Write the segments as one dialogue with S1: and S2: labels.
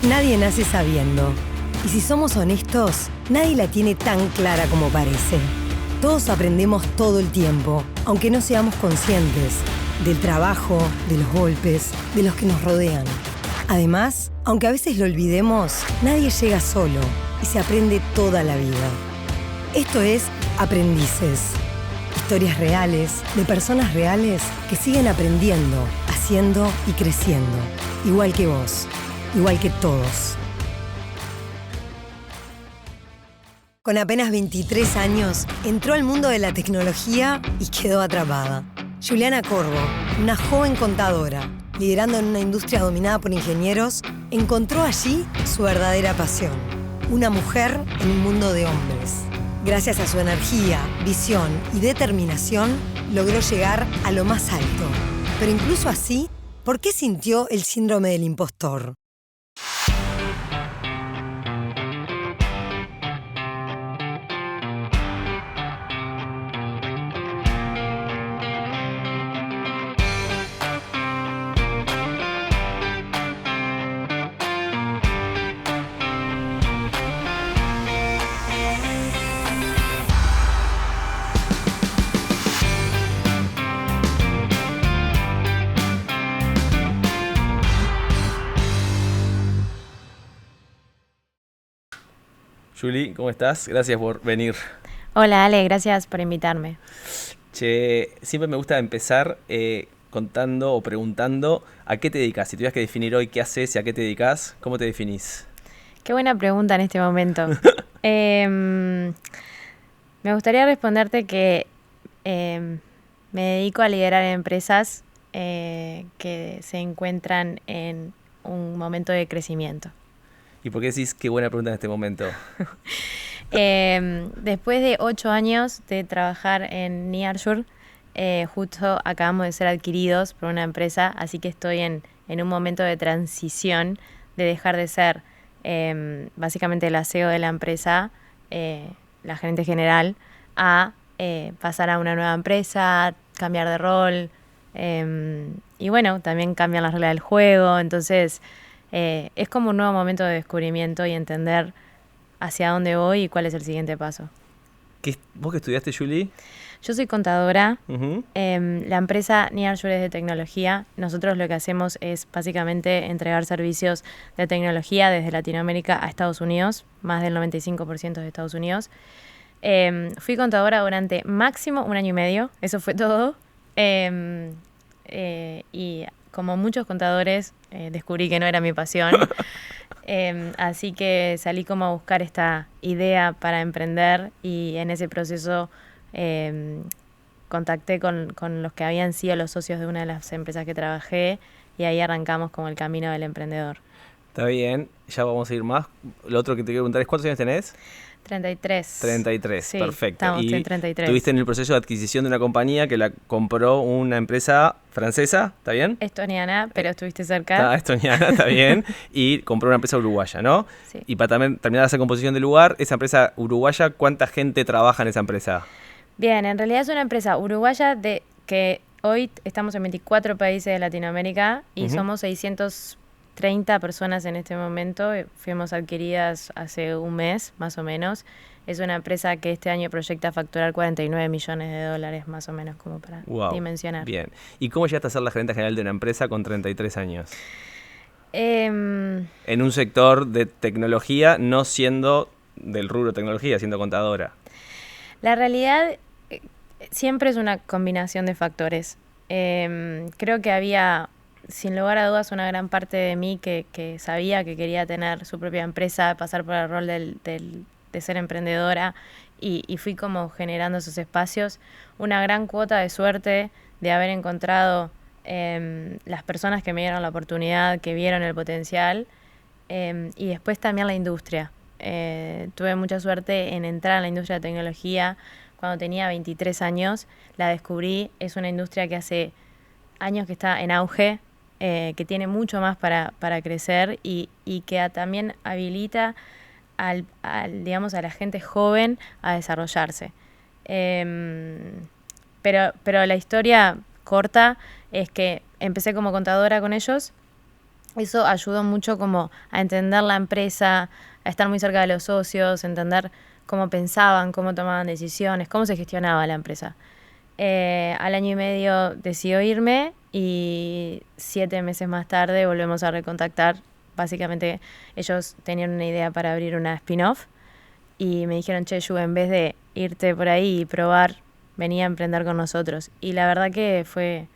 S1: Nadie nace sabiendo. Y si somos honestos, nadie la tiene tan clara como parece. Todos aprendemos todo el tiempo, aunque no seamos conscientes del trabajo, de los golpes, de los que nos rodean. Además, aunque a veces lo olvidemos, nadie llega solo y se aprende toda la vida. Esto es Aprendices. Historias reales, de personas reales que siguen aprendiendo, haciendo y creciendo. Igual que vos, igual que todos. Con apenas 23 años, entró al mundo de la tecnología y quedó atrapada. Juliana Corvo, una joven contadora, liderando en una industria dominada por ingenieros, encontró allí su verdadera pasión. Una mujer en un mundo de hombres. Gracias a su energía, visión y determinación, logró llegar a lo más alto. Pero incluso así, ¿por qué sintió el síndrome del impostor?
S2: Juli, ¿cómo estás? Gracias por venir.
S3: Hola Ale, gracias por invitarme.
S2: Che, siempre me gusta empezar contando o preguntando a qué te dedicas. Si tuvieras que definir hoy qué haces y a qué te dedicas, ¿cómo te definís?
S3: Qué buena pregunta en este momento. Me gustaría responderte que me dedico a liderar empresas que se encuentran en un momento de crecimiento.
S2: ¿Y por qué decís qué buena pregunta en este momento?
S3: Después de 8 años de trabajar en Nearshore, justo acabamos de ser adquiridos por una empresa, así que estoy en un momento de transición de dejar de ser básicamente la CEO de la empresa, la gerente general, a pasar a una nueva empresa, cambiar de rol, y bueno, también cambian las reglas del juego, entonces es como un nuevo momento de descubrimiento y entender hacia dónde voy y cuál es el siguiente paso.
S2: ¿Vos qué estudiaste, Juli?
S3: Yo soy contadora.
S2: Uh-huh.
S3: La empresa Nearshore es de tecnología. Nosotros lo que hacemos es básicamente entregar servicios de tecnología desde Latinoamérica a Estados Unidos, más del 95% de Estados Unidos. Fui contadora durante máximo 1 año y medio, eso fue todo. Y como muchos contadores, descubrí que no era mi pasión. Así que salí como a buscar esta idea para emprender y en ese proceso contacté con los que habían sido los socios de una de las empresas que trabajé y ahí arrancamos como el camino del emprendedor.
S2: Está bien, ya vamos a ir más. Lo otro que te quiero preguntar es ¿cuántos años tenés?
S3: 33.
S2: 33,
S3: sí,
S2: perfecto.
S3: Estamos
S2: Y
S3: en 33.
S2: estuviste en el proceso de adquisición de una compañía que la compró una empresa francesa, ¿está bien?
S3: Estoniana, pero estuviste cerca.
S2: Estoniana, está bien. Y compró una empresa uruguaya, ¿no?
S3: Sí.
S2: Y para terminar esa composición del lugar, esa empresa uruguaya, ¿cuánta gente trabaja en esa empresa?
S3: Bien, en realidad es una empresa uruguaya que hoy estamos en 24 países de Latinoamérica y
S2: Uh-huh.
S3: somos 630 personas en este momento. Fuimos adquiridas hace un mes, más o menos. Es una empresa que este año proyecta facturar 49 millones de dólares, más o menos, como para dimensionar.
S2: Bien. ¿Y cómo llegaste a ser la gerente general de una empresa con 33 años? En un sector de tecnología, no siendo del rubro tecnología, siendo contadora.
S3: La realidad siempre es una combinación de factores. Creo que había, sin lugar a dudas, una gran parte de mí que sabía que quería tener su propia empresa, pasar por el rol de ser emprendedora y fui como generando esos espacios. Una gran cuota de suerte de haber encontrado las personas que me dieron la oportunidad, que vieron el potencial y después también la industria. Tuve mucha suerte en entrar en la industria de tecnología cuando tenía 23 años. La descubrí, es una industria que hace años que está en auge, que tiene mucho más para crecer y que también habilita digamos, a la gente joven a desarrollarse. Pero la historia corta es que empecé como contadora con ellos eso ayudó mucho como a entender la empresa, a estar muy cerca de los socios, entender cómo pensaban, cómo tomaban decisiones, cómo se gestionaba la empresa. Al año y medio decidió irme y 7 meses más tarde volvemos a recontactar. Básicamente ellos tenían una idea para abrir una spin-off y me dijeron, che, Yu, en vez de irte por ahí y probar, venía a emprender con nosotros. Y la verdad que fue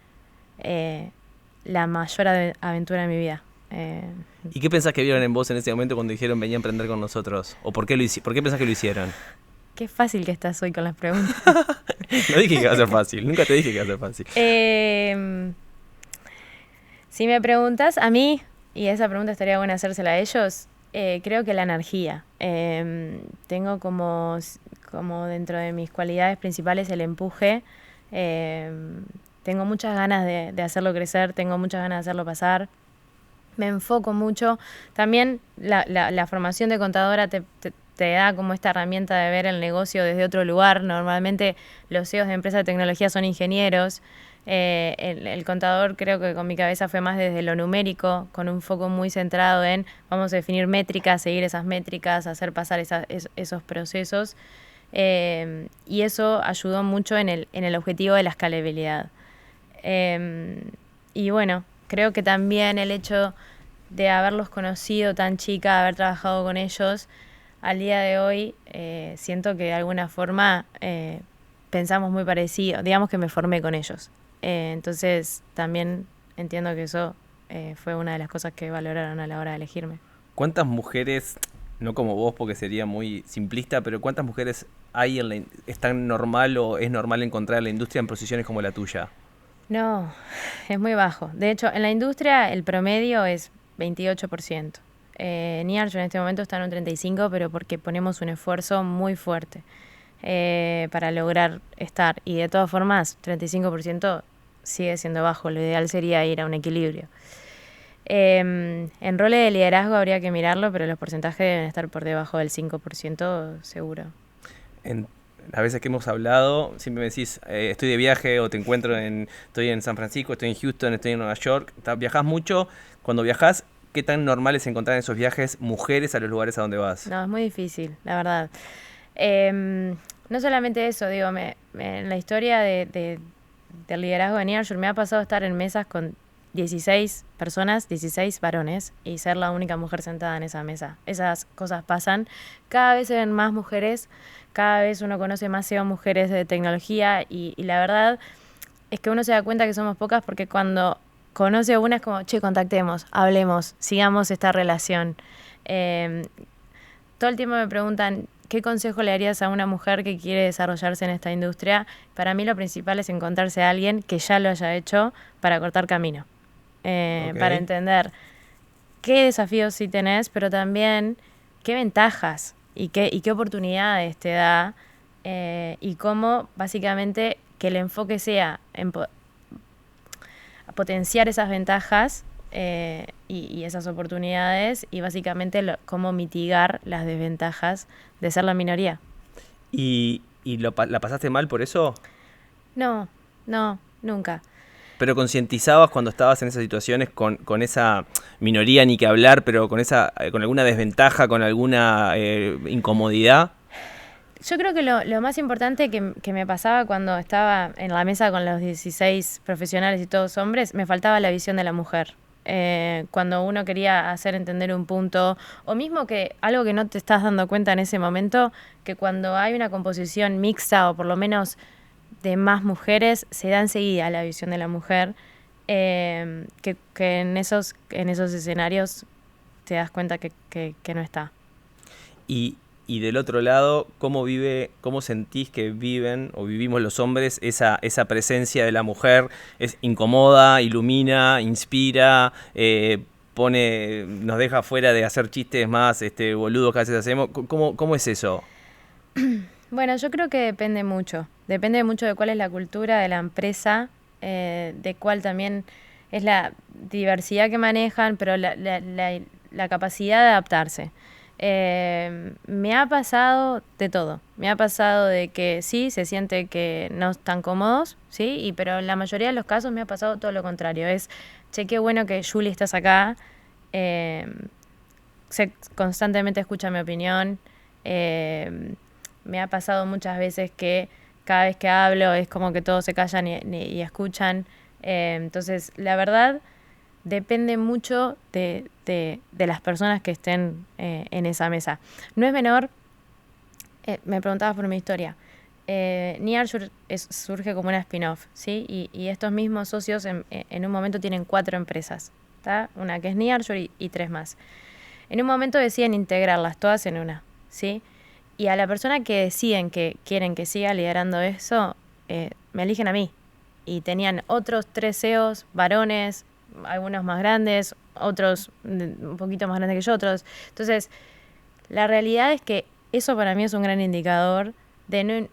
S3: la mayor aventura de mi vida.
S2: ¿Y qué pensás que vieron en vos en ese momento cuando dijeron venía a emprender con nosotros? ¿O por qué pensás que lo hicieron?
S3: Qué fácil que estás hoy con las preguntas.
S2: No dije que iba a ser fácil, nunca te dije que iba a ser fácil.
S3: Si me preguntas a mí, y esa pregunta estaría buena hacérsela a ellos, creo que la energía. Tengo como dentro de mis cualidades principales el empuje. Tengo muchas ganas de hacerlo crecer, tengo muchas ganas de hacerlo pasar. Me enfoco mucho. También la formación de contadora te da como esta herramienta de ver el negocio desde otro lugar. Normalmente los CEOs de empresas de tecnología son ingenieros. El contador creo que con mi cabeza fue más desde lo numérico, con un foco muy centrado en vamos a definir métricas, seguir esas métricas, hacer pasar esos procesos. Y eso ayudó mucho en el objetivo de la escalabilidad. Y bueno, creo que también el hecho de haberlos conocido tan chica, haber trabajado con ellos, al día de hoy siento que de alguna forma pensamos muy parecido, digamos que me formé con ellos. Entonces también entiendo que eso fue una de las cosas que valoraron a la hora de elegirme.
S2: ¿Cuántas mujeres, no como vos porque sería muy simplista, pero cuántas mujeres hay es tan normal o es normal encontrar en la industria en posiciones como la tuya?
S3: No, es muy bajo. De hecho, en la industria el promedio es 28%. Nearshore en este momento está en un 35%, pero porque ponemos un esfuerzo muy fuerte para lograr estar. Y de todas formas, 35% sigue siendo bajo. Lo ideal sería ir a un equilibrio. En roles de liderazgo habría que mirarlo, pero los porcentajes deben estar por debajo del 5% seguro.
S2: Las veces que hemos hablado, siempre me decís, estoy de viaje o te encuentro estoy en San Francisco, estoy en Houston, estoy en Nueva York. ¿Viajás mucho? Cuando viajás, ¿qué tan normal es encontrar en esos viajes mujeres a los lugares a donde vas?
S3: No, es muy difícil, la verdad. No solamente eso, digo, en la historia del liderazgo de Nearshore me ha pasado estar en mesas con 16 personas, 16 varones, y ser la única mujer sentada en esa mesa. Esas cosas pasan. Cada vez se ven más mujeres, cada vez uno conoce más CEO mujeres de tecnología, y la verdad es que uno se da cuenta que somos pocas porque cuando conoce a una es como, che, contactemos, hablemos, sigamos esta relación. Todo el tiempo me preguntan, ¿qué consejo le darías a una mujer que quiere desarrollarse en esta industria? Para mí lo principal es encontrarse a alguien que ya lo haya hecho para cortar camino. Okay. Para entender qué desafíos sí tenés, pero también qué ventajas y qué oportunidades te da, y cómo básicamente que el enfoque sea en potenciar esas ventajas y esas oportunidades, y básicamente cómo mitigar las desventajas de ser la minoría.
S2: ¿Y la pasaste mal por eso?
S3: No, nunca.
S2: ¿Pero concientizabas cuando estabas en esas situaciones con esa minoría, ni que hablar, pero con alguna desventaja, con alguna incomodidad?
S3: Yo creo que lo más importante que me pasaba cuando estaba en la mesa con los 16 profesionales y todos hombres, me faltaba la visión de la mujer. Cuando uno quería hacer entender un punto, o mismo que algo que no te estás dando cuenta en ese momento, que cuando hay una composición mixta o por lo menos de más mujeres, se da enseguida la visión de la mujer, que en esos escenarios te das cuenta que no está.
S2: Y del otro lado, ¿cómo sentís que viven o vivimos los hombres esa presencia de la mujer? ¿Es incomoda, ilumina, inspira, nos deja fuera de hacer chistes más boludos que a veces hacemos? ¿Cómo es eso?
S3: Bueno, yo creo que depende mucho de cuál es la cultura de la empresa, de cuál también es la diversidad que manejan, pero la capacidad de adaptarse. Me ha pasado de todo. Me ha pasado de que sí, se siente que no están cómodos, sí, pero en la mayoría de los casos me ha pasado todo lo contrario. Che, qué bueno que Julie estás acá, Constantemente escucha mi opinión. Me ha pasado muchas veces que cada vez que hablo es como que todos se callan y escuchan. Entonces, la verdad, depende mucho de las personas que estén en esa mesa. No es menor, me preguntabas por mi historia. Near surge como una spin-off, ¿sí? Y estos mismos socios en un momento tienen 4 empresas, ¿tá? Una que es Nearshore y 3 más. En un momento deciden integrarlas todas en una, ¿sí? Y a la persona que deciden que quieren que siga liderando eso, me eligen a mí. Y tenían otros 3 CEOs, varones, algunos más grandes, otros un poquito más grandes que yo, otros. Entonces, la realidad es que eso para mí es un gran indicador de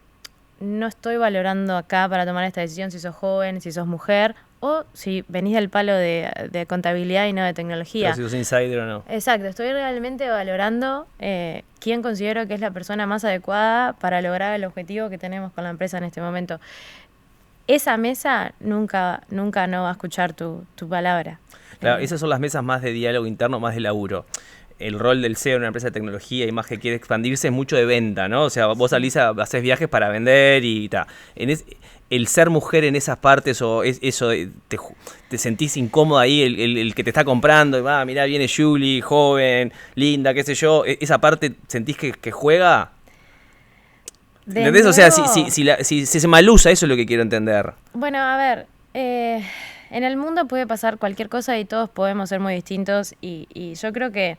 S3: no estoy valorando acá para tomar esta decisión si sos joven, si sos mujer, o si venís del palo de contabilidad y no de tecnología.
S2: Pero si sos insider o no.
S3: Exacto, estoy realmente valorando quién considero que es la persona más adecuada para lograr el objetivo que tenemos con la empresa en este momento. Esa mesa nunca no va a escuchar tu palabra.
S2: Claro, esas son las mesas más de diálogo interno, más de laburo. El rol del CEO en una empresa de tecnología y más que quiere expandirse es mucho de venta, ¿no? O sea, vos salís haces viajes para vender y tal. El ser mujer en esas partes o eso, te sentís incómoda ahí, el que te está comprando, y mirá, viene Julie, joven, linda, qué sé yo, esa parte sentís que juega. ¿Entendés? O sea, si se malusa, eso es lo que quiero entender.
S3: Bueno, a ver, en el mundo puede pasar cualquier cosa y todos podemos ser muy distintos y yo creo que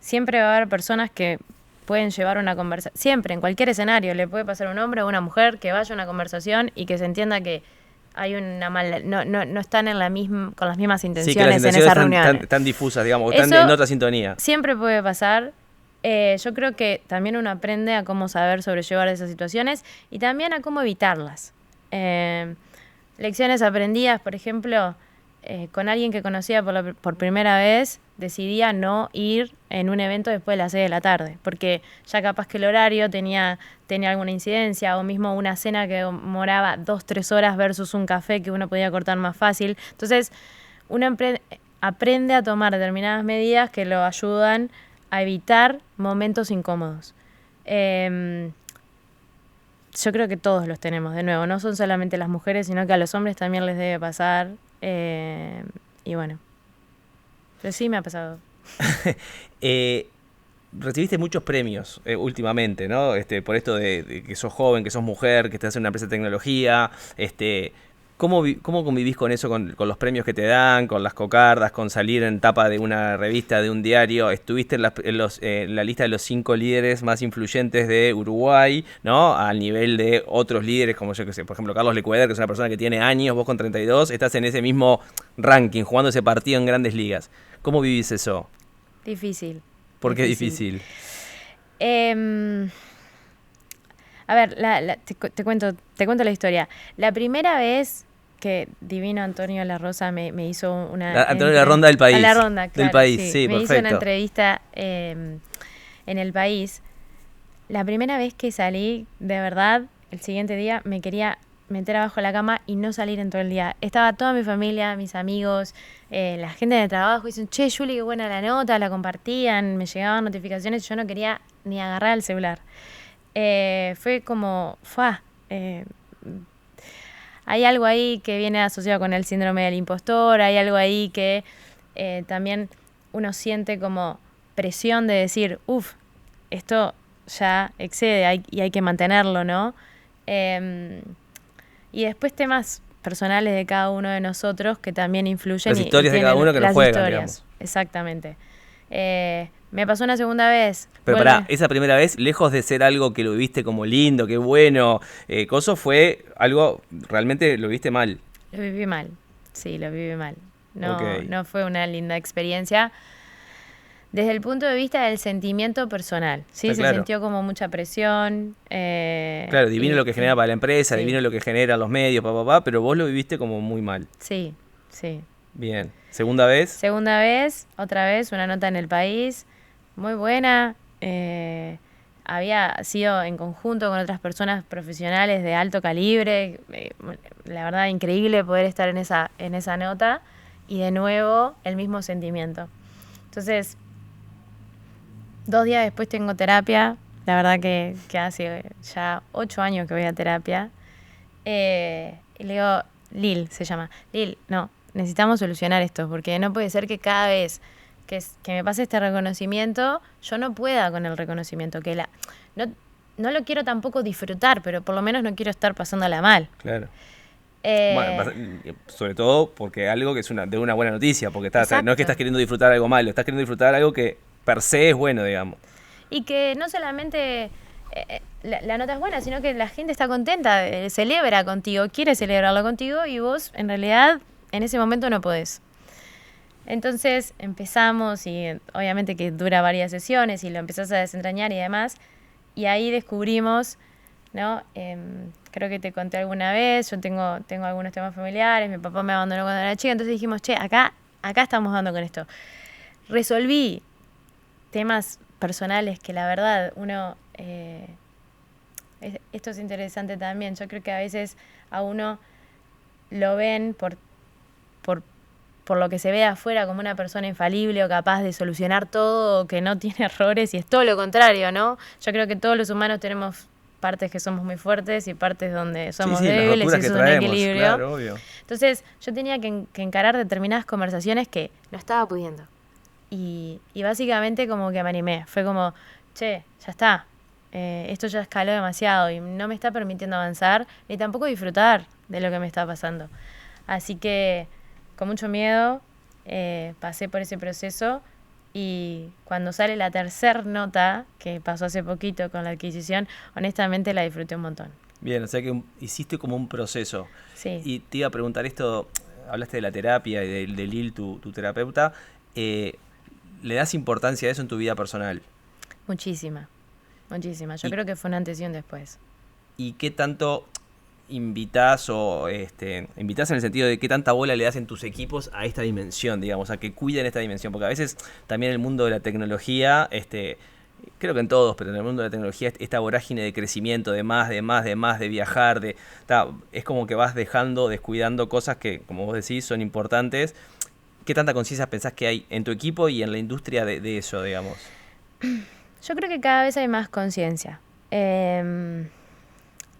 S3: siempre va a haber personas que pueden llevar una conversación, siempre, en cualquier escenario, le puede pasar a un hombre o a una mujer que vaya a una conversación y que se entienda que hay una mala, no están con las mismas intenciones, en esa reunión.
S2: Tan difusas, digamos, están en otra sintonía.
S3: Siempre puede pasar. Yo creo que también uno aprende a cómo saber sobrellevar esas situaciones y también a cómo evitarlas. Lecciones aprendidas, por ejemplo, con alguien que conocía por primera vez, decidía no ir en un evento después de las 6 de la tarde, porque ya capaz que el horario tenía alguna incidencia, o mismo una cena que demoraba 2-3 horas versus un café que uno podía cortar más fácil. Entonces, uno aprende a tomar determinadas medidas que lo ayudan a evitar momentos incómodos. Yo creo que todos los tenemos, de nuevo, no son solamente las mujeres, sino que a los hombres también les debe pasar. Y bueno, pero sí me ha pasado.
S2: Recibiste muchos premios últimamente, ¿no? Por esto de que sos joven, que sos mujer, que estás en una empresa de tecnología. ¿Cómo convivís con eso, con los premios que te dan, con las cocardas, con salir en tapa de una revista, de un diario? Estuviste en la lista de los 5 líderes más influyentes de Uruguay, ¿no? Al nivel de otros líderes, como yo que sé, por ejemplo, Carlos Lecueder, que es una persona que tiene años, vos con 32, estás en ese mismo ranking, jugando ese partido en grandes ligas. ¿Cómo vivís eso?
S3: Difícil.
S2: ¿Por qué difícil?
S3: A ver, te cuento la historia. La primera vez que divino Antonio La Rosa me hizo una...
S2: Antonio La Ronda del País.
S3: La Ronda, claro,
S2: del País, sí,
S3: me
S2: perfecto.
S3: hizo una entrevista en El País. La primera vez que salí, de verdad, el siguiente día me quería meter abajo de la cama y no salir en todo el día. Estaba toda mi familia, mis amigos, la gente de trabajo, y dicen, che, Juli, qué buena la nota, la compartían, me llegaban notificaciones, yo no quería ni agarrar el celular. Fue como, hay algo ahí que viene asociado con el síndrome del impostor, hay algo ahí que también uno siente como presión de decir, esto ya excede y hay que mantenerlo, ¿no? Y después temas personales de cada uno de nosotros que también influyen.
S2: Las historias de cada uno que lo juegan, digamos.
S3: Exactamente. Me pasó una segunda vez.
S2: Pero pará, esa primera vez, lejos de ser algo que lo viviste como lindo, qué bueno, coso, fue algo, realmente lo viste mal.
S3: Lo viví mal, sí, lo viví mal.
S2: Okay.
S3: No fue una linda experiencia. Desde el punto de vista del sentimiento personal, ¿sí? Se sintió como mucha presión.
S2: Claro, divino lo que genera para la empresa, sí. Divino lo que genera los medios, pero vos lo viviste como muy mal.
S3: Sí, sí.
S2: Bien. ¿Segunda vez?
S3: Segunda vez, otra vez, una nota en El País, muy buena. Había sido en conjunto con otras personas profesionales de alto calibre. La verdad, increíble poder estar en esa nota. Y de nuevo, el mismo sentimiento. Entonces, 2 días después tengo terapia. La verdad que hace ya 8 años que voy a terapia. Y le digo, Lil se llama. Lil, no, necesitamos solucionar esto, porque no puede ser que cada vez que me pase este reconocimiento, yo no pueda con el reconocimiento. No lo quiero tampoco disfrutar, pero por lo menos no quiero estar pasándola mal.
S2: Claro. Bueno, sobre todo porque algo que es de una buena noticia, porque no es que estás queriendo disfrutar algo malo, estás queriendo disfrutar algo que per se es bueno, digamos.
S3: Y que no solamente la nota es buena, sino que la gente está contenta, celebra contigo, quiere celebrarlo contigo y vos en realidad en ese momento no podés. Entonces empezamos y obviamente que dura varias sesiones y lo empezás a desentrañar y demás, y ahí descubrimos, ¿no? Creo que te conté alguna vez, yo tengo algunos temas familiares, mi papá me abandonó cuando era chica, entonces dijimos, acá estamos dando con esto. Resolví temas personales que la verdad uno... esto es interesante también, yo creo que a veces a uno lo ven por lo que se ve afuera como una persona infalible o capaz de solucionar todo, o que no tiene errores, y es todo lo contrario, ¿no? Yo creo que todos los humanos tenemos partes que somos muy fuertes y partes donde somos débiles, y eso es un equilibrio.
S2: Claro, obvio.
S3: Entonces yo tenía que encarar determinadas conversaciones que no estaba pudiendo. Y básicamente como que me animé. Fue como, ya está. Esto ya escaló demasiado y no me está permitiendo avanzar ni tampoco disfrutar de lo que me está pasando. Así que con mucho miedo pasé por ese proceso, y cuando sale la tercera nota, que pasó hace poquito con la adquisición, honestamente la disfruté un montón.
S2: Bien, o sea que hiciste como un proceso.
S3: Sí.
S2: Y te iba a preguntar esto, hablaste de la terapia y de Lil, tu terapeuta. ¿Le das importancia a eso en tu vida personal?
S3: Muchísima. Yo creo que fue un antes y un después.
S2: ¿Y qué tanto invitas invitas en el sentido de qué tanta bola le das en tus equipos a esta dimensión, digamos, a que cuiden esta dimensión? Porque a veces también el mundo de la tecnología, creo que en todos, pero en el mundo de la tecnología, esta vorágine de crecimiento, de más, de viajar, es como que vas descuidando cosas que, como vos decís, son importantes. ¿Qué tanta conciencia pensás que hay en tu equipo y en la industria de eso, digamos?
S3: Yo creo que cada vez hay más conciencia.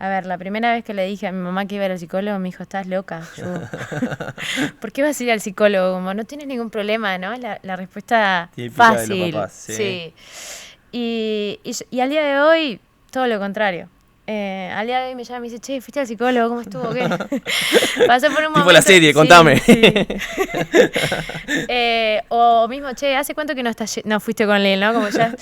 S3: A ver, la primera vez que le dije a mi mamá que iba a ir al psicólogo, me dijo, estás loca. Yo, ¿por qué vas a ir al psicólogo? Como, no tienes ningún problema, ¿no? La respuesta
S2: típica
S3: fácil.
S2: De los papás, sí.
S3: Y al día de hoy, todo lo contrario. Al día de hoy me llama y me dice, che, ¿fuiste al psicólogo? ¿Cómo estuvo? ¿Qué? Pasó por un momento.
S2: Tipo la serie, contame.
S3: Sí. O mismo, che, ¿hace cuánto que no fuiste con Lil, no? Como ya...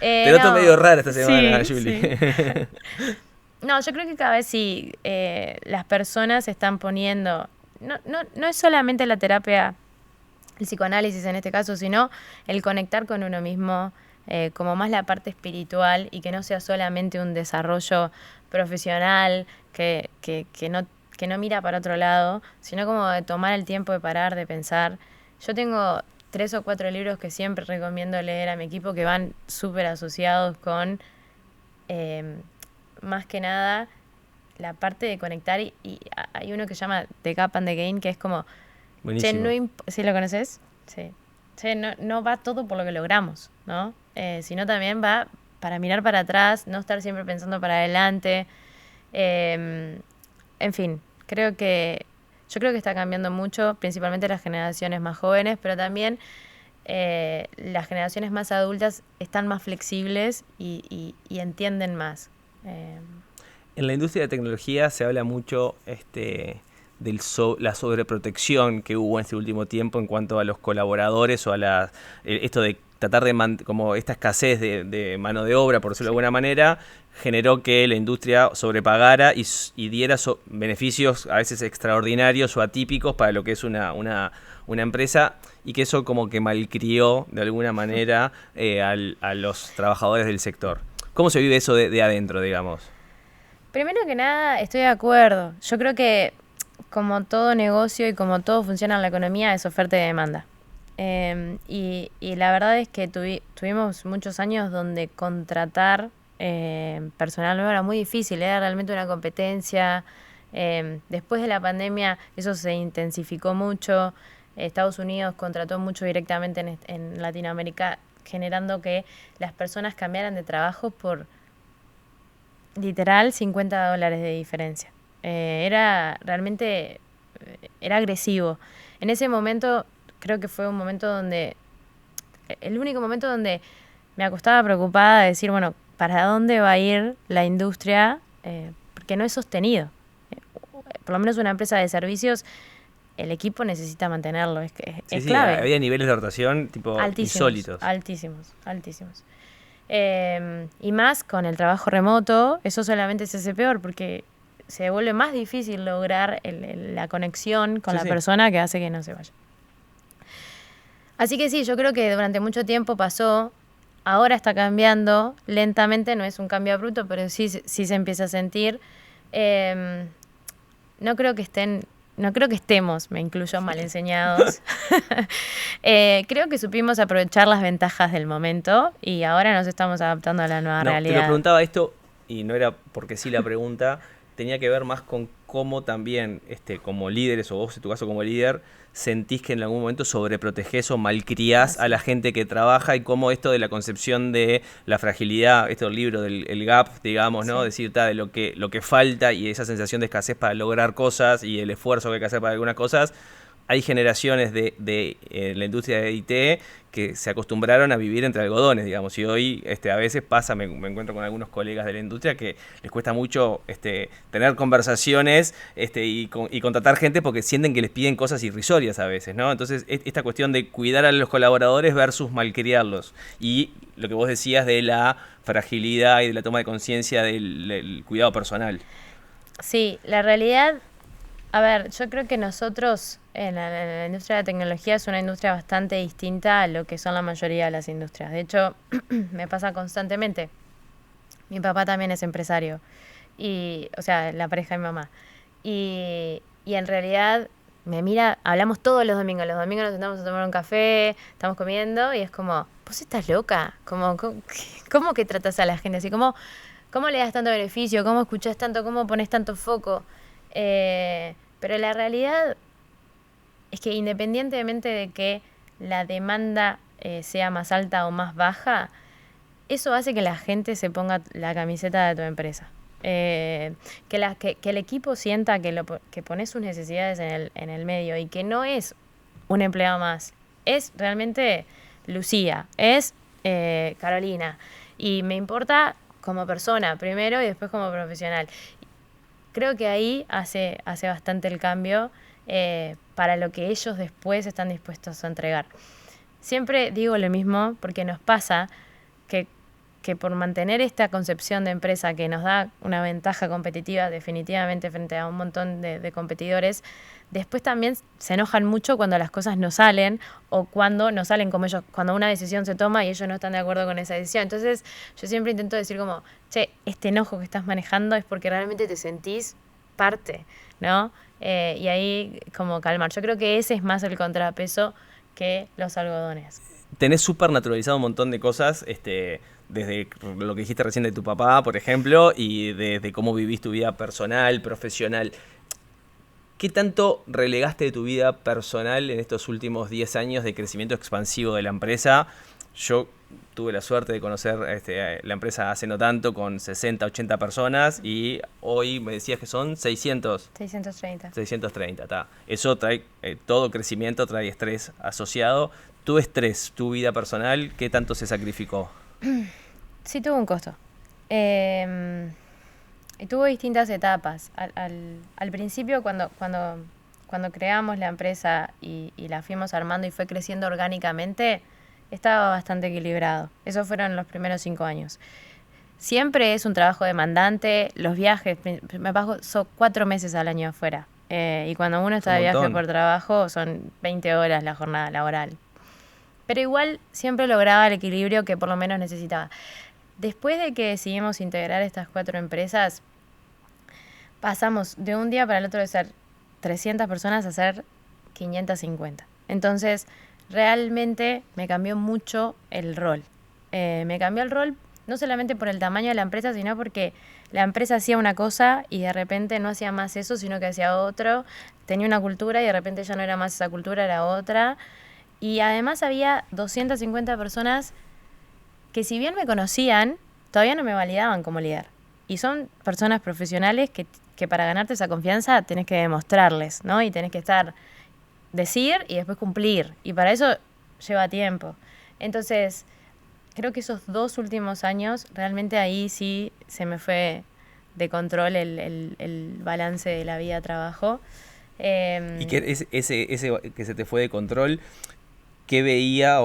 S2: Te noto medio rara esta semana,
S3: sí,
S2: Juli.
S3: Sí. No, yo creo que cada vez sí las personas se están poniendo... No es solamente la terapia, el psicoanálisis en este caso, sino el conectar con uno mismo, como más la parte espiritual, y que no sea solamente un desarrollo profesional que no mira para otro lado, sino como de tomar el tiempo de parar, de pensar. Yo tengo 3 o 4 libros que siempre recomiendo leer a mi equipo, que van súper asociados con... más que nada la parte de conectar, y hay uno que se llama The Gap and the Gain, que es como,
S2: buenísimo.
S3: ¿Sí lo conoces? Sí. No va todo por lo que logramos, ¿no? Sino también va para mirar para atrás, no estar siempre pensando para adelante. En fin, yo creo que está cambiando mucho, principalmente las generaciones más jóvenes, pero también las generaciones más adultas están más flexibles y entienden más.
S2: En la industria de tecnología se habla mucho de la sobreprotección que hubo en este último tiempo en cuanto a los colaboradores, o a esto de tratar de como esta escasez de mano de obra, por decirlo de alguna manera, generó que la industria sobrepagara y diera beneficios a veces extraordinarios o atípicos para lo que es una empresa, y que eso como que malcrió de alguna manera a los trabajadores del sector. ¿Cómo se vive eso de adentro, digamos?
S3: Primero que nada, estoy de acuerdo. Yo creo que como todo negocio y como todo funciona en la economía, es oferta y demanda. Y la verdad es que tuvimos muchos años donde contratar personal nuevo era muy difícil, era realmente una competencia. Después de la pandemia eso se intensificó mucho. Estados Unidos contrató mucho directamente en Latinoamérica, generando que las personas cambiaran de trabajo por literal $50 de diferencia. Era realmente, era agresivo. En ese momento creo que fue un momento donde, el único momento donde me acostaba preocupada de decir, bueno, ¿para dónde va a ir la industria? Porque no es sostenido. Por lo menos una empresa de servicios, el equipo necesita mantenerlo, es clave.
S2: Sí, había niveles de rotación tipo insólitos.
S3: Altísimos. Y más con el trabajo remoto, eso solamente se hace peor porque se vuelve más difícil lograr la conexión con la persona que hace que no se vaya. Así que sí, yo creo que durante mucho tiempo pasó, ahora está cambiando, lentamente, no es un cambio abrupto, pero sí se empieza a sentir. No creo que estemos, me incluyo, mal enseñados. Creo que supimos aprovechar las ventajas del momento y ahora nos estamos adaptando a la nueva realidad.
S2: Te lo preguntaba esto, y no era porque sí la pregunta, tenía que ver más con cómo también, como líderes, o vos en tu caso como líder, sentís que en algún momento sobreprotegés o malcriás a la gente que trabaja, y cómo esto de la concepción de la fragilidad, esto del libro del el gap, digamos, ¿no? Decir, de lo que falta y esa sensación de escasez para lograr cosas y el esfuerzo que hay que hacer para algunas cosas. Hay generaciones de la industria de IT que se acostumbraron a vivir entre algodones, digamos, y hoy a veces pasa, me encuentro con algunos colegas de la industria que les cuesta mucho tener conversaciones y contratar gente porque sienten que les piden cosas irrisorias a veces, ¿no? Entonces, esta cuestión de cuidar a los colaboradores versus malcriarlos, y lo que vos decías de la fragilidad y de la toma de conciencia del cuidado personal.
S3: Sí, la realidad, a ver, yo creo que nosotros en la industria de la tecnología es una industria bastante distinta a lo que son la mayoría de las industrias. De hecho, me pasa constantemente. Mi papá también es empresario, o sea, la pareja de mi mamá. Y en realidad me mira, hablamos todos los domingos nos sentamos a tomar un café, estamos comiendo y es como, ¿vos estás loca? ¿Cómo que tratas a la gente así? ¿Cómo le das tanto beneficio? ¿Cómo escuchás tanto? ¿Cómo pones tanto foco? Pero la realidad es que independientemente de que la demanda sea más alta o más baja, eso hace que la gente se ponga la camiseta de tu empresa. Que el equipo sienta que pones sus necesidades en el medio y que no es un empleado más, es realmente Lucía, es Carolina, y me importa como persona primero y después como profesional. Creo que ahí hace bastante el cambio para lo que ellos después están dispuestos a entregar. Siempre digo lo mismo porque nos pasa que por mantener esta concepción de empresa que nos da una ventaja competitiva definitivamente frente a un montón de competidores, después también se enojan mucho cuando las cosas no salen o cuando no salen como ellos, cuando una decisión se toma y ellos no están de acuerdo con esa decisión. Entonces yo siempre intento decir como, che, este enojo que estás manejando es porque realmente te sentís parte, ¿no? Y ahí como calmar. Yo creo que ese es más el contrapeso que los algodones.
S2: Tenés súper naturalizado un montón de cosas, desde lo que dijiste recién de tu papá, por ejemplo, y desde cómo vivís tu vida personal, profesional. ¿Qué tanto relegaste de tu vida personal en estos últimos 10 años de crecimiento expansivo de la empresa? Yo tuve la suerte de conocer la empresa hace no tanto, con 60, 80 personas, y hoy me decías que son 600. 630, está. Eso trae, todo crecimiento trae estrés asociado. ¿Tu estrés, tu vida personal, qué tanto se sacrificó?
S3: Sí, tuvo un costo. Y tuvo distintas etapas. Al principio, cuando creamos la empresa y la fuimos armando y fue creciendo orgánicamente, estaba bastante equilibrado. Esos fueron los primeros 5 años. Siempre es un trabajo demandante. Los viajes, me paso 4 meses al año afuera. Y cuando uno está de viaje por trabajo, son 20 horas la jornada laboral. Pero igual siempre lograba el equilibrio que por lo menos necesitaba. Después de que decidimos integrar estas 4 empresas, pasamos de un día para el otro de ser 300 personas a ser 550. Entonces, realmente me cambió mucho el rol. Me cambió el rol no solamente por el tamaño de la empresa, sino porque la empresa hacía una cosa y de repente no hacía más eso, sino que hacía otro. Tenía una cultura y de repente ya no era más esa cultura, era otra. Y además había 250 personas que, si bien me conocían, todavía no me validaban como líder. Y son personas profesionales que para ganarte esa confianza tenés que demostrarles, ¿no? Y tenés que decir y después cumplir. Y para eso lleva tiempo. Entonces, creo que esos 2 últimos años, realmente ahí sí se me fue de control el balance de la vida-trabajo.
S2: Y que ese que se te fue de control, ¿qué veía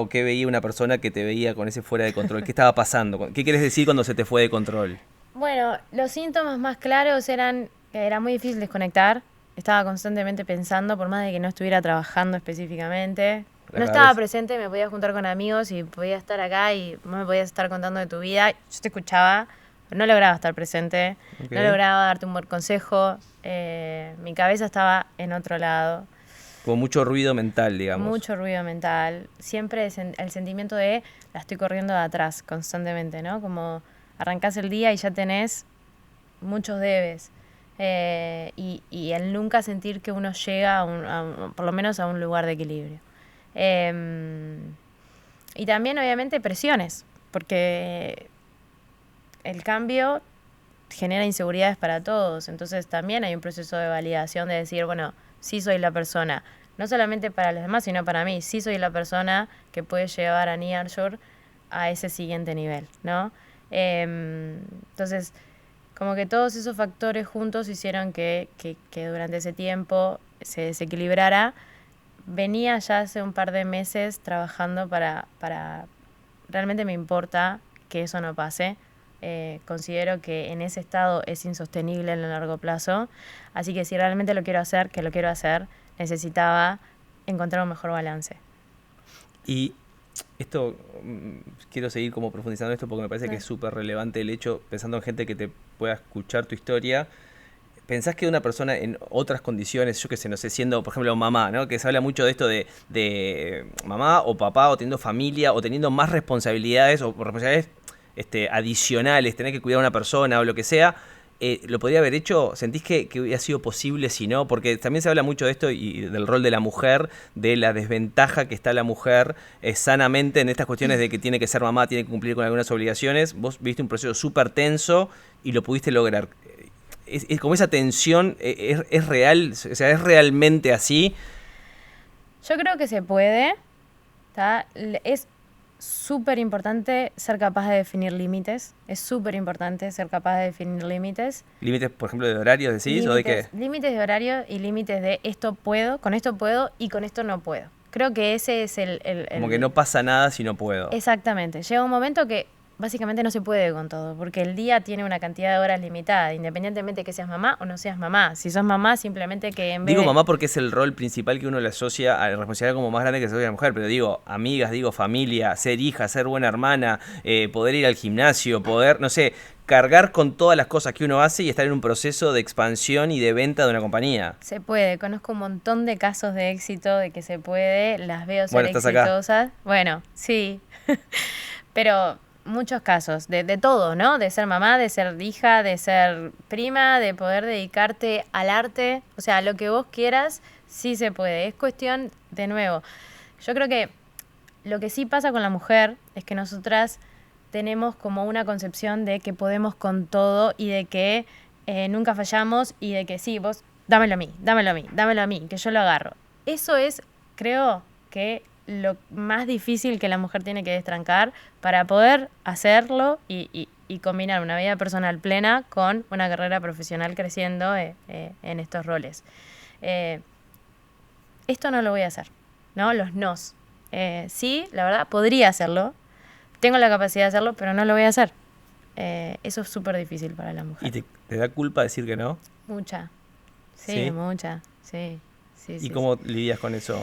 S2: una persona que te veía con ese fuera de control? ¿Qué estaba pasando? ¿Qué quieres decir cuando se te fue de control?
S3: Bueno, los síntomas más claros eran que era muy difícil desconectar. Estaba constantemente pensando, por más de que no estuviera trabajando específicamente. No estaba presente, me podía juntar con amigos y podía estar acá y vos me podías estar contando de tu vida. Yo te escuchaba, pero no lograba estar presente, no lograba darte un buen consejo. Mi cabeza estaba en otro lado.
S2: Con mucho ruido mental, digamos.
S3: Mucho ruido mental. Siempre el sentimiento de la estoy corriendo de atrás constantemente, ¿no? Como arrancás el día y ya tenés muchos debes. Y el nunca sentir que uno llega por lo menos a un lugar de equilibrio. Y también obviamente presiones, porque el cambio genera inseguridades para todos, entonces también hay un proceso de validación de decir, bueno, sí soy la persona, no solamente para los demás, sino para mí, sí soy la persona que puede llevar a Nearshore a ese siguiente nivel, ¿no? Entonces, como que todos esos factores juntos hicieron que durante ese tiempo se desequilibrara. Venía ya hace un par de meses trabajando para realmente me importa que eso no pase. Considero que en ese estado es insostenible en el largo plazo. Así que si realmente lo quiero hacer, que lo quiero hacer, necesitaba encontrar un mejor balance.
S2: Y esto, quiero seguir como profundizando esto porque me parece que es súper relevante el hecho, pensando en gente que te pueda escuchar tu historia. ¿Pensás que una persona en otras condiciones, yo qué sé, no sé, siendo, por ejemplo, mamá, ¿no? Que se habla mucho de esto de mamá o papá, o teniendo familia, o teniendo más responsabilidades, o responsabilidades adicionales, tener que cuidar a una persona o lo que sea, ¿lo podría haber hecho? ¿Sentís que hubiera sido posible si no? Porque también se habla mucho de esto y del rol de la mujer, de la desventaja que está la mujer sanamente en estas cuestiones de que tiene que ser mamá, tiene que cumplir con algunas obligaciones. Vos viste un proceso súper tenso y lo pudiste lograr. Es como esa tensión, es real, o sea, es realmente así.
S3: Yo creo que se puede, ¿tá? Es súper importante ser capaz de definir límites. Es súper importante ser capaz de definir límites.
S2: ¿Límites, por ejemplo, de horarios decís?
S3: Límites,
S2: ¿o de qué?
S3: Límites de horario y límites de esto puedo y con esto no puedo. Creo que ese es el
S2: Como que no pasa nada si no puedo.
S3: Exactamente. Llega un momento que básicamente no se puede con todo, porque el día tiene una cantidad de horas limitada, independientemente que seas mamá o no seas mamá. Si sos mamá, simplemente que en vez
S2: Digo mamá porque es el rol principal que uno le asocia a la responsabilidad como más grande que se asocia a la mujer, pero digo amigas, digo familia, ser hija, ser buena hermana, poder ir al gimnasio, poder, no sé, cargar con todas las cosas que uno hace y estar en un proceso de expansión y de venta de una compañía.
S3: Se puede, conozco un montón de casos de éxito, de que se puede, las veo ser exitosas. Acá. Bueno, sí, pero muchos casos, de todo, ¿no? De ser mamá, de ser hija, de ser prima, de poder dedicarte al arte, o sea, lo que vos quieras, sí se puede. Es cuestión, de nuevo, yo creo que lo que sí pasa con la mujer es que nosotras tenemos como una concepción de que podemos con todo y de que nunca fallamos y de que sí, vos dámelo a mí, que yo lo agarro. Eso es, creo que lo más difícil que la mujer tiene que destrancar para poder hacerlo y combinar una vida personal plena con una carrera profesional creciendo en estos roles. Esto no lo voy a hacer, ¿no? Los nos. Sí, la verdad, podría hacerlo, tengo la capacidad de hacerlo, pero no lo voy a hacer. Eso es súper difícil para la mujer.
S2: ¿Y te da culpa decir que no?
S3: Mucha. Sí, mucha. Sí.
S2: ¿Y cómo lidias con eso?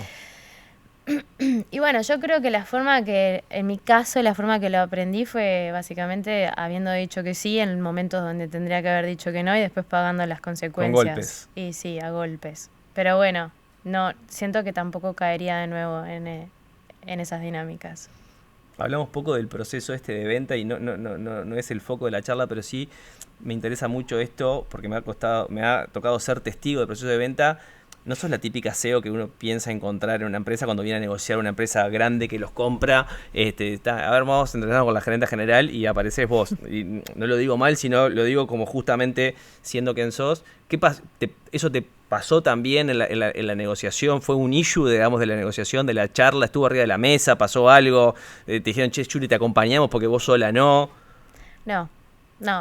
S3: Y bueno, yo creo que en mi caso, la forma que lo aprendí fue básicamente habiendo dicho que sí en momentos donde tendría que haber dicho que no y después pagando las consecuencias.
S2: Con golpes.
S3: Y sí, a golpes. Pero bueno, no, siento que tampoco caería de nuevo en esas dinámicas.
S2: Hablamos poco del proceso de venta y no es el foco de la charla, pero sí me interesa mucho esto porque me ha tocado ser testigo del proceso de venta. No sos la típica CEO que uno piensa encontrar en una empresa cuando viene a negociar una empresa grande que los compra. A ver, vamos a entrenar con la gerente general y apareces vos. Y no lo digo mal, sino lo digo como justamente siendo quien sos. ¿Eso te pasó también en la negociación? ¿Fue un issue, digamos, de la negociación, de la charla? ¿Estuvo arriba de la mesa? ¿Pasó algo? ¿Te dijeron, che, Juli, te acompañamos porque vos sola no?
S3: No,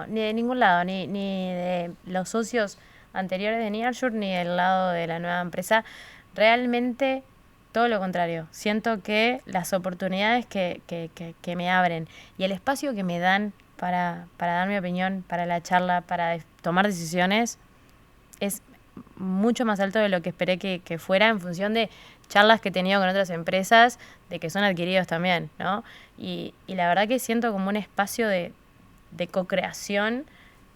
S3: ni de ningún lado, ni de los socios anteriores de Nearsure, ni del lado de la nueva empresa. Realmente todo lo contrario. Siento que las oportunidades que me abren y el espacio que me dan para dar mi opinión, para la charla, para tomar decisiones, es mucho más alto de lo que esperé que fuera en función de charlas que he tenido con otras empresas, de que son adquiridos también, ¿no? Y la verdad que siento como un espacio de co-creación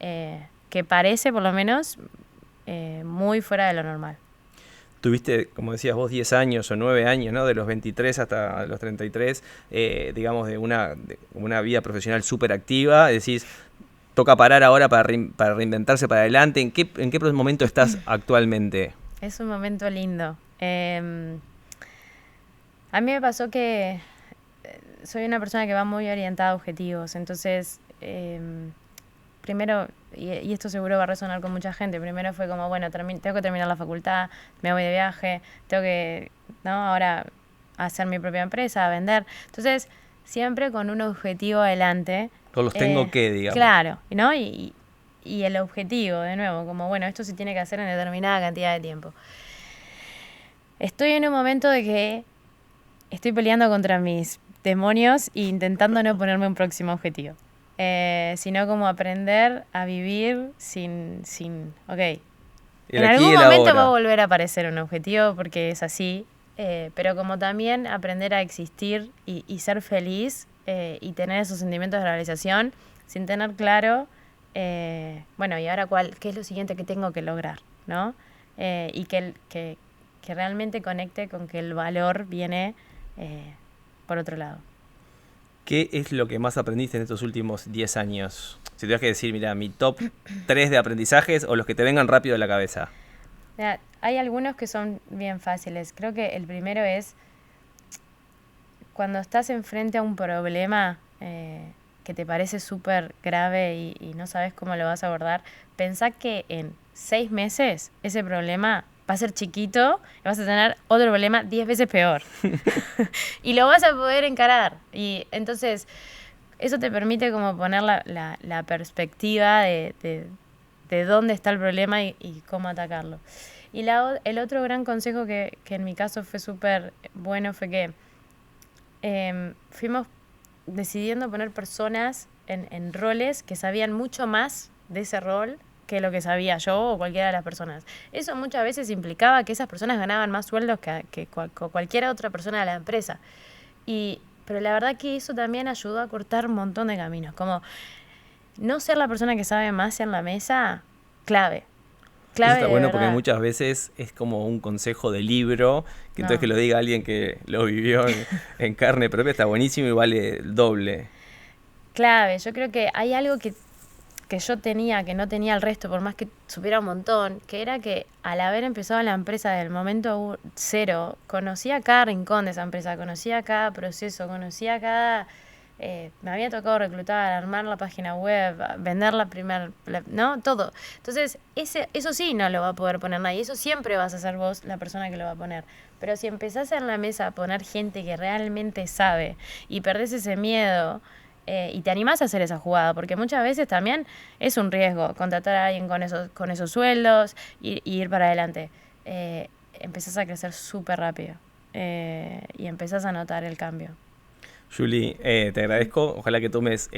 S3: que parece, por lo menos, muy fuera de lo normal.
S2: Tuviste, como decías vos, 10 años o 9 años, ¿no? De los 23 hasta los 33, digamos, de una vida profesional súper activa. Decís, toca parar ahora para reinventarse para adelante. ¿En qué momento estás actualmente?
S3: Es un momento lindo. A mí me pasó que soy una persona que va muy orientada a objetivos. Entonces, primero, y esto seguro va a resonar con mucha gente, primero fue como, bueno, tengo que terminar la facultad, me voy de viaje, tengo que, ¿no? Ahora hacer mi propia empresa, vender. Entonces, siempre con un objetivo adelante.
S2: Todos los tengo que, digamos.
S3: Claro, ¿no? Y el objetivo, de nuevo, como, bueno, esto se tiene que hacer en determinada cantidad de tiempo. Estoy en un momento de que estoy peleando contra mis demonios e intentando no ponerme un próximo objetivo. Sino como aprender a vivir sin ok. En algún momento va a volver a aparecer un objetivo porque es así, pero como también aprender a existir y ser feliz y tener esos sentimientos de realización sin tener claro, bueno, y ahora qué es lo siguiente que tengo que lograr, ¿no? Y que realmente conecte con que el valor viene por otro lado.
S2: ¿Qué es lo que más aprendiste en estos últimos 10 años? Si tuvieras que decir, mira, mi top 3 de aprendizajes o los que te vengan rápido a la cabeza.
S3: Mira, hay algunos que son bien fáciles. Creo que el primero es cuando estás enfrente a un problema que te parece súper grave y no sabes cómo lo vas a abordar, pensá que en 6 meses ese problema va a ser chiquito y vas a tener otro problema 10 veces peor. Y lo vas a poder encarar. Y entonces, eso te permite como poner la perspectiva de dónde está el problema y cómo atacarlo. Y el otro gran consejo que en mi caso fue súper bueno fue que fuimos decidiendo poner personas en roles que sabían mucho más de ese rol que lo que sabía yo o cualquiera de las personas. Eso muchas veces implicaba que esas personas ganaban más sueldos que cualquier otra persona de la empresa. Pero la verdad que eso también ayudó a cortar un montón de caminos. Como no ser la persona que sabe más en la mesa, clave.
S2: Eso está bueno porque muchas veces es como un consejo de libro, que entonces que lo diga alguien que lo vivió en carne propia está buenísimo y vale el doble.
S3: Clave, yo creo que hay algo que yo tenía, que no tenía el resto, por más que supiera un montón, que era que al haber empezado la empresa del momento cero, conocía cada rincón de esa empresa, conocía cada proceso, conocía cada... me había tocado reclutar, armar la página web, vender ¿no? Todo. Entonces, eso sí no lo va a poder poner nadie, eso siempre vas a ser vos la persona que lo va a poner. Pero si empezás en la mesa a poner gente que realmente sabe y perdés ese miedo... y te animás a hacer esa jugada, porque muchas veces también es un riesgo contratar a alguien con esos sueldos y ir para adelante. Empezás a crecer súper rápido y empezás a notar el cambio.
S2: Juli, te agradezco, ojalá que tomes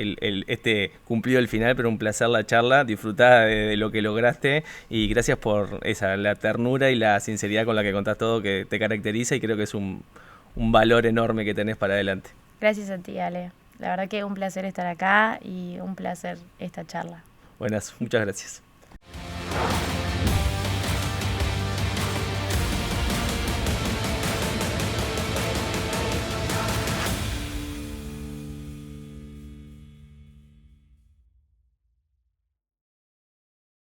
S2: cumplido el final, pero un placer la charla, disfrutá de lo que lograste y gracias por la ternura y la sinceridad con la que contás todo que te caracteriza y creo que es un valor enorme que tenés para adelante.
S3: Gracias a ti, Ale. La verdad que un placer estar acá y un placer esta charla.
S2: Buenas, muchas gracias.